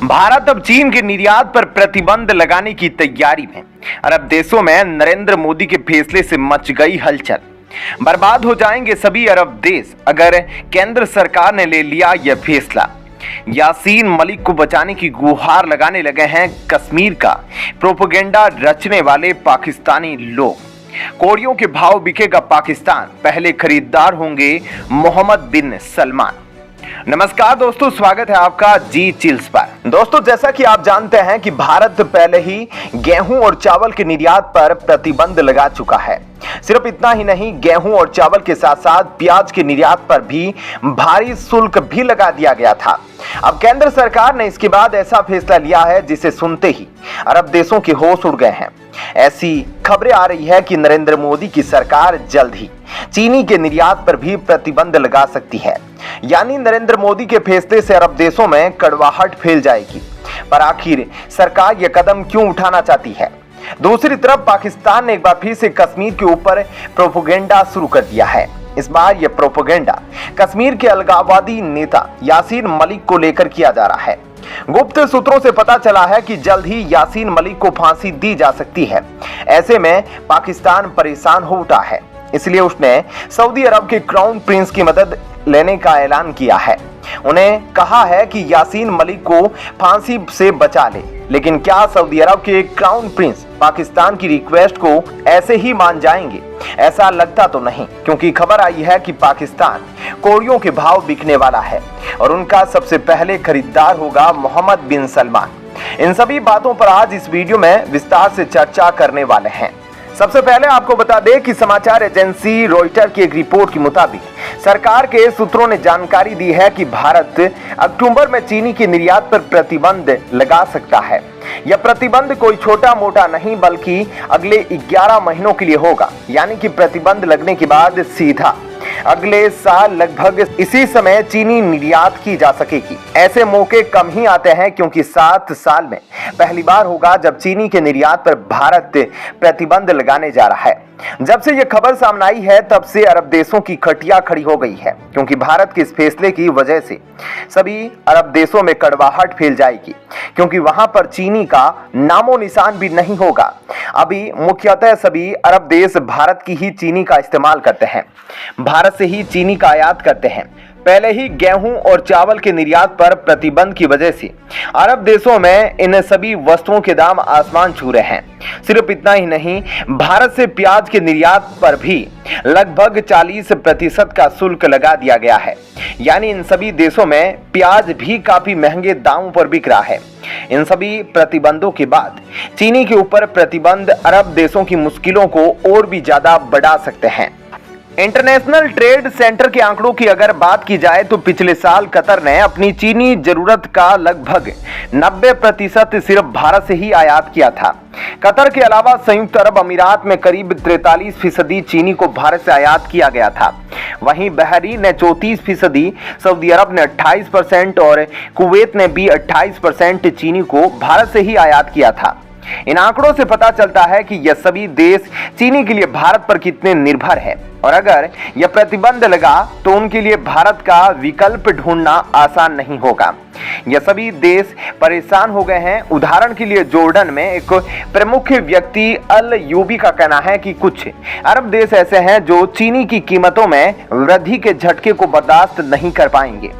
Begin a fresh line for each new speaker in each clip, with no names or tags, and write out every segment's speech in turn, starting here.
भारत अब चीन के निर्यात पर प्रतिबंध लगाने की तैयारी में। अरब देशों में नरेंद्र मोदी के फैसले से मच गई हलचल। बर्बाद हो जाएंगे सभी अरब देश अगर केंद्र सरकार ने ले लिया यह फैसला। यासीन मलिक को बचाने की गुहार लगाने लगे हैं कश्मीर का प्रोपेगेंडा रचने वाले पाकिस्तानी लोग। कौड़ियों के भाव बिकेगा पाकिस्तान, पहले खरीदार होंगे मोहम्मद बिन सलमान। नमस्कार दोस्तों, स्वागत है आपका जी चिल्स पर। दोस्तों, जैसा कि आप जानते हैं कि भारत पहले ही गेहूं और चावल के निर्यात पर प्रतिबंध लगा चुका है। सिर्फ इतना ही नहीं, गेहूं और चावल के साथ साथ प्याज के निर्यात पर भी भारी शुल्क भी लगा दिया गया था। अब केंद्र सरकार ने इसके बाद ऐसा फैसला लिया है जिसे सुनते ही अरब देशों के होश उड़ गए हैं। ऐसी खबरें आ रही है कि नरेंद्र मोदी की सरकार जल्द ही चीनी के निर्यात पर भी प्रतिबंध लगा सकती है। यानी नरेंद्र मोदी के फैसले से अरब देशों में कड़वाहट फैल जाएगी। पर आखिर सरकार यह कदम क्यों उठाना चाहती है? दूसरी तरफ पाकिस्तान ने एक बार फिर से कश्मीर के ऊपर प्रोपेगेंडा शुरू कर दिया है। इस बार यह प्रोपेगेंडा कश्मीर के अलगाववादी नेता यासीन मलिक को लेकर किया जा रहा है। गुप्त सूत्रों से पता चला है कि जल्द ही यासीन मलिक को फांसी दी जा सकती है। ऐसे में पाकिस्तान परेशान हो उठा है, इसलिए उसने सऊदी अरब के क्राउन प्रिंस की मदद लेने का ऐलान किया है। उन्हें कहा है कि यासीन मलिक को फांसी से बचा ले। लेकिन क्या सऊदी अरब के क्राउन प्रिंस पाकिस्तान की रिक्वेस्ट को ऐसे ही मान जाएंगे? ऐसा लगता तो नहीं, क्योंकि खबर आई है कि पाकिस्तान कौड़ियों के भाव बिकने वाला है और उनका सबसे पहले खरीदार होगा मोहम्मद बिन सलमान। इन सभी बातों पर आज इस वीडियो में विस्तार से चर्चा करने वाले हैं। सबसे पहले आपको बता दें कि समाचार एजेंसी रॉयटर की एक रिपोर्ट के मुताबिक सरकार के सूत्रों ने जानकारी दी है कि भारत अक्टूबर में चीनी के निर्यात पर प्रतिबंध लगा सकता है। यह प्रतिबंध कोई छोटा मोटा नहीं बल्कि अगले 11 महीनों के लिए होगा। यानी कि प्रतिबंध लगने के बाद सीधा अगले साल लगभग इसी समय चीनी निर्यात की जा सकेगी। ऐसे मौके कम ही आते हैं, क्योंकि 7 साल में पहली बार होगा जब चीनी के निर्यात पर भारत प्रतिबंध लगाने जा रहा है। जब से यह खबर सामने आई है तब से अरब देशों की खटिया खड़ी हो गई है, क्योंकि भारत के इस फैसले की वजह से सभी अरब देशों में कड़वाहट फैल जाएगी, क्योंकि वहां पर चीनी का नामो निशान भी नहीं होगा। अभी मुख्यतः सभी अरब देश भारत की ही चीनी का इस्तेमाल करते हैं, भारत से ही चीनी का आयात करते हैं। पहले ही गेहूं और चावल के निर्यात पर प्रतिबंध की वजह से अरब देशों में इन सभी वस्तुओं के दाम आसमान छू रहे हैं। सिर्फ इतना ही नहीं, भारत से प्याज के निर्यात पर भी लगभग 40% का शुल्क लगा दिया गया है। यानी इन सभी देशों में प्याज भी काफी महंगे दामों पर बिक रहा है। इन सभी प्रतिबंधों के बाद चीनी के ऊपर प्रतिबंध अरब देशों की मुश्किलों को और भी ज्यादा बढ़ा सकते हैं। इंटरनेशनल ट्रेड सेंटर के आंकड़ों की अगर बात की जाए तो पिछले साल कतर ने अपनी चीनी जरूरत का लगभग 90% सिर्फ भारत से ही आयात किया था। कतर के अलावा संयुक्त अरब अमीरात में करीब 43% चीनी को भारत से आयात किया गया था। वहीं बहरीन ने 34%, सऊदी अरब ने 28% और कुवैत ने भी 28% चीनी को भारत से ही आयात किया था। इन आंकड़ों से पता चलता है कि यह सभी देश चीनी के लिए भारत पर कितने निर्भर है, और अगर यह प्रतिबंध लगा तो उनके लिए भारत का विकल्प ढूंढना आसान नहीं होगा। यह सभी देश परेशान हो गए हैं। उदाहरण के लिए जॉर्डन में एक प्रमुख व्यक्ति अल यूबी का कहना है कि कुछ अरब देश ऐसे हैं जो चीनी की कीमतों में वृद्धि के झटके को बर्दाश्त नहीं कर पाएंगे।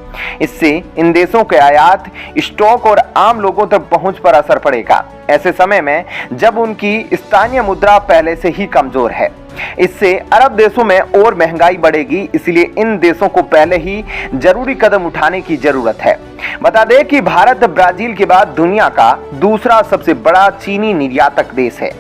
इससे इन देशों के आयात, स्टॉक और आम लोगों तक पहुंच पर असर पड़ेगा। ऐसे समय में जब उनकी स्थानीय मुद्रा पहले से ही कमजोर है, इससे अरब देशों में और महंगाई बढ़ेगी। इसलिए इन देशों को पहले ही जरूरी कदम उठाने की जरूरत है। बता दें कि भारत ब्राजील के बाद दुनिया का दूसरा सबसे बड़ा चीनी निर्यातक देश है।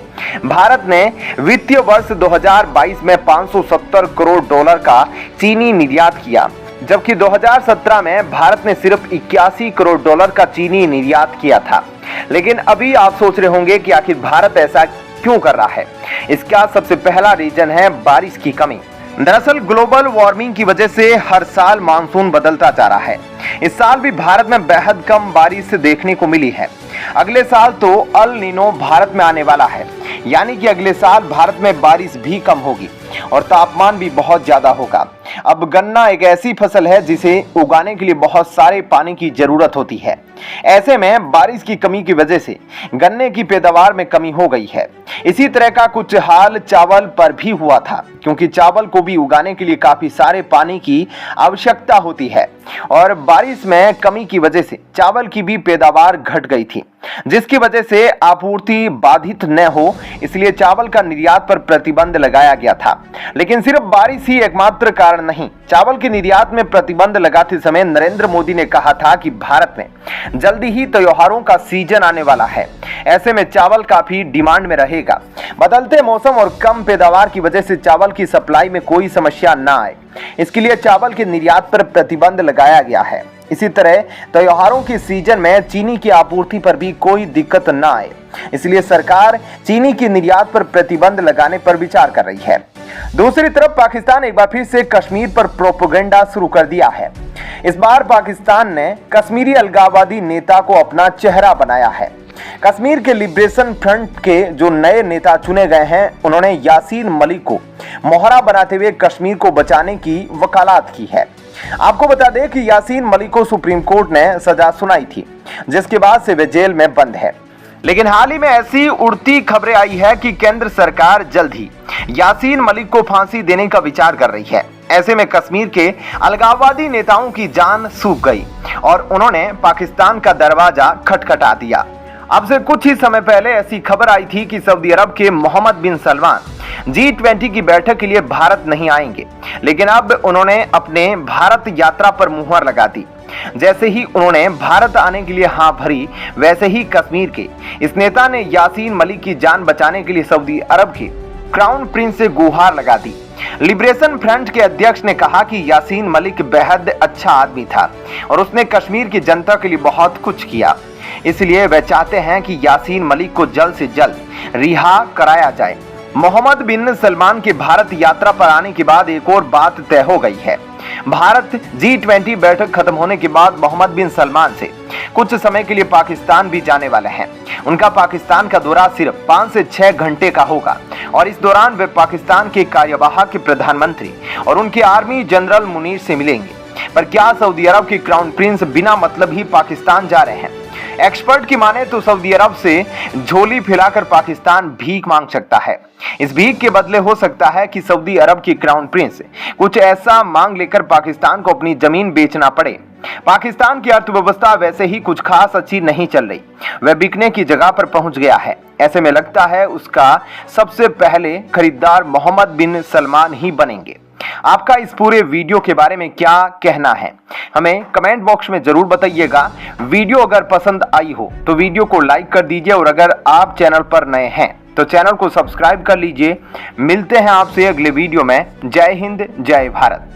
भारत ने वित्तीय वर्ष 2022 में $570 करोड़ का चीनी निर्यात किया, जबकि 2017 में भारत ने सिर्फ $81 करोड़ का चीनी निर्यात किया था। लेकिन अभी आप सोच रहे होंगे कि आखिर भारत ऐसा क्यों कर रहा है? इसका सबसे पहला रीजन है बारिश की कमी। दरअसल ग्लोबल वार्मिंग की वजह से हर साल मानसून बदलता जा रहा है। इस साल भी भारत में बेहद कम बारिश देखने को मिली है। अगले साल तो अल नीनो भारत में आने वाला है, यानी कि अगले साल भारत में बारिश भी कम होगी और तापमान भी बहुत ज्यादा होगा। अब गन्ना एक ऐसी फसल है जिसे उगाने के लिए बहुत सारे पानी की जरूरत होती है। ऐसे में बारिश की कमी की वजह से गन्ने की पैदावार में कमी हो गई है। इसी तरह का कुछ हाल चावल पर भी हुआ था, क्योंकि चावल को भी उगाने के लिए काफी सारे पानी की आवश्यकता होती है और बारिश में कमी की वजह से चावल की भी पैदावार घट गई थी, जिसकी वजह से आपूर्ति बाधित न हो, इसलिए चावल का निर्यात पर प्रतिबंध लगाया गया था। लेकिन सिर्फ बारिश ही एकमात्र कारण नहीं। चावल के निर्यात में प्रतिबंध लगाते समय नरेंद्र मोदी ने कहा था कि भारत में जल्दी ही त्योहारों का सीजन आने वाला है। ऐसे में चावल काफी डिमांड में रहेगा। बदलते मौसम और कम पैदावार की वजह से चावल की सप्लाई में कोई समस्या न आए, इसके लिए चावल के निर्यात पर प्रतिबंध लगाया गया है। इसी तरह त्योहारों के सीजन में चीनी की आपूर्ति पर भी कोई दिक्कत न आए, इसलिए सरकार चीनी की निर्यात पर प्रतिबंध लगाने पर विचार कर रही है। दूसरी तरफ पाकिस्तान एक बार फिर से कश्मीर पर प्रोपेगेंडा शुरू कर दिया है। इस बार पाकिस्तान ने कश्मीरी अलगाववादी नेता को अपना चेहरा बनाया है। कश्मीर के लिबरेशन फ्रंट के जो नए नेता चुने गए हैं, उन्होंने यासीन मलिक को मोहरा बनाते हुए कश्मीर को बचाने की वकालत की है। आपको बता दें कि यासीन मलिक को सुप्रीम कोर्ट ने सजा सुनाई थी, जिसके बाद से वे जेल में बंद है। लेकिन हाल ही में ऐसी उड़ती खबरें आई है कि केंद्र सरकार जल्द ही यासीन मलिक को फांसी देने का विचार कर रही है। ऐसे में कश्मीर के अलगाववादी नेताओं की जान सूख गई और उन्होंने पाकिस्तान का दरवाजा खटखटा दिया। अब से कुछ ही समय पहले ऐसी खबर आई थी कि सऊदी अरब के मोहम्मद बिन सलमान G20 की बैठक के लिए भारत नहीं आएंगे, लेकिन अब उन्होंने अपने भारत यात्रा पर मुहर लगा दी। जैसे ही उन्होंने भारत आने के लिए हाँ भरी, वैसे ही कश्मीर के इस नेता ने यासीन मलिक की जान बचाने के लिए सऊदी अरब के क्राउन प्रिंस से गुहार लगा दी। लिबरेशन फ्रंट के अध्यक्ष ने कहा कि यासीन मलिक बेहद अच्छा आदमी था और उसने कश्मीर की जनता के लिए बहुत कुछ किया, इसलिए वे चाहते हैं कि यासीन मलिक को जल्द से जल्द रिहा कराया जाए। मोहम्मद बिन सलमान के भारत यात्रा पर आने के बाद एक और बात तय हो गई है। भारत G20 बैठक खत्म होने के बाद मोहम्मद बिन सलमान से कुछ समय के लिए पाकिस्तान भी जाने वाले हैं। उनका पाकिस्तान का दौरा सिर्फ 5 से 6 घंटे का होगा और इस दौरान वे पाकिस्तान के कार्यवाहक प्रधानमंत्री और उनके आर्मी जनरल मुनीर से मिलेंगे। पर क्या सऊदी अरब के क्राउन प्रिंस बिना मतलब ही पाकिस्तान जा रहे हैं? एक्सपर्ट की माने तो सऊदी अरब से झोली फैलाकर पाकिस्तान भीख मांग सकता है। इस भीख के बदले हो सकता है कि सऊदी अरब की क्राउन प्रिंस कुछ ऐसा मांग लेकर पाकिस्तान को अपनी जमीन बेचना पड़े। पाकिस्तान की अर्थव्यवस्था वैसे ही कुछ खास अच्छी नहीं चल रही, वह बिकने की जगह पर पहुंच गया है। ऐसे में लगता है उसका सबसे पहले खरीदार मोहम्मद बिन सलमान ही बनेंगे। आपका इस पूरे वीडियो के बारे में क्या कहना है, हमें कमेंट बॉक्स में जरूर बताइएगा। वीडियो अगर पसंद आई हो तो वीडियो को लाइक कर दीजिए और अगर आप चैनल पर नए हैं तो चैनल को सब्सक्राइब कर लीजिए। मिलते हैं आपसे अगले वीडियो में। जय हिंद, जय भारत।